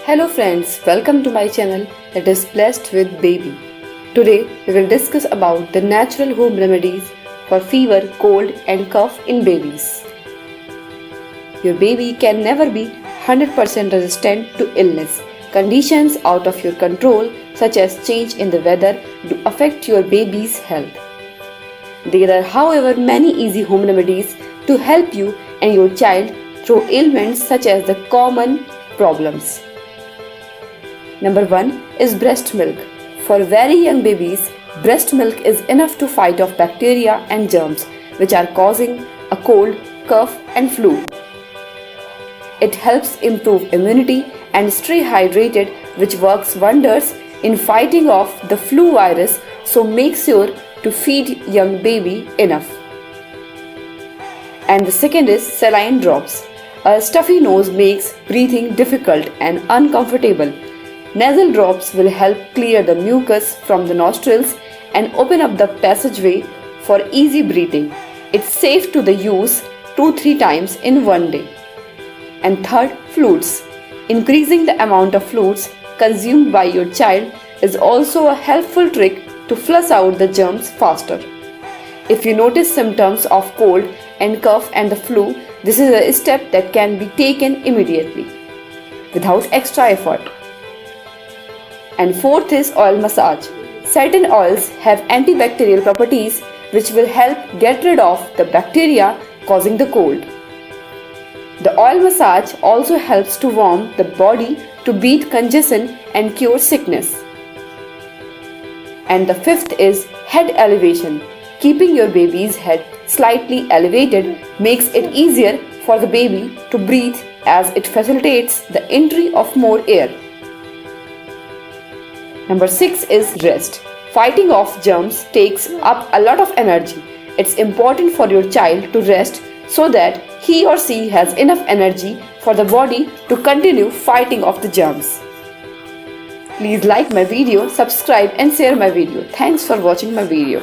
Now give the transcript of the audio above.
Hello friends, welcome to my channel that is blessed with baby. Today we will discuss about the natural home remedies for fever, cold and cough in babies. Your baby can never be 100% resistant to illness. Conditions out of your control such as change in the weather do affect your baby's health. There are however many easy home remedies to help you and your child through ailments such as the common problems. Number 1 is breast milk. For very young babies, breast milk is enough to fight off bacteria and germs which are causing a cold, cough and flu. It helps improve immunity and stay hydrated, which works wonders in fighting off the flu virus, so make sure to feed young baby enough. And the second is saline drops. A stuffy nose makes breathing difficult and uncomfortable. Nasal drops will help clear the mucus from the nostrils and open up the passageway for easy breathing. It's safe to the use 2-3 times in one day. And third, fluids. Increasing the amount of fluids consumed by your child is also a helpful trick to flush out the germs faster. If you notice symptoms of cold and cough and the flu, this is a step that can be taken immediately without extra effort. And fourth is oil massage. Certain oils have antibacterial properties which will help get rid of the bacteria causing the cold. The oil massage also helps to warm the body to beat congestion and cure sickness. And the fifth is head elevation. Keeping your baby's head slightly elevated makes it easier for the baby to breathe as it facilitates the entry of more air. Number 6 is rest. Fighting off germs takes up a lot of energy. It's important for your child to rest so that he or she has enough energy for the body to continue fighting off the germs. Please like my video, subscribe and share my video. Thanks for watching my video.